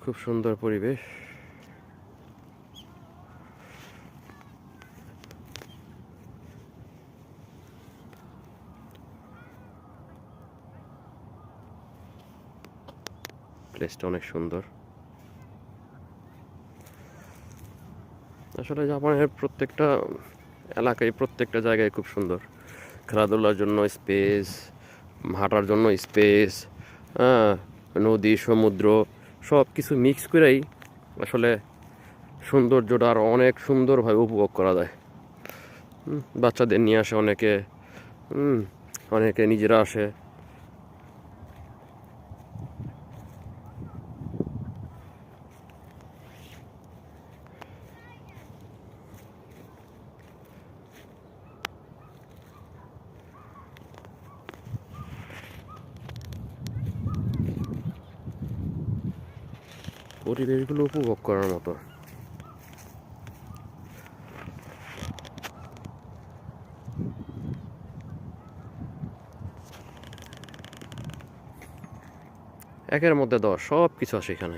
খুব সুন্দর পরিবেশ। প্লেসটা অনেক সুন্দর। আসলে জাপানের প্রত্যেকটা এলাকায়, প্রত্যেকটা জায়গায় খুব সুন্দর। খেলাধুলার জন্য স্পেস, হাঁটার জন্য স্পেস, হ্যাঁ, নদী সমুদ্র সব কিছু মিক্স করেই আসলে সৌন্দর্যটা আর অনেক সুন্দরভাবে উপভোগ করা যায়। বাচ্চাদের নিয়ে আসে অনেকে, অনেকে নিজেরা আসে। পরিবেশগুলো উপভোগ করার মতো। একের মধ্যে 10, সব কিছু আছে এখানে।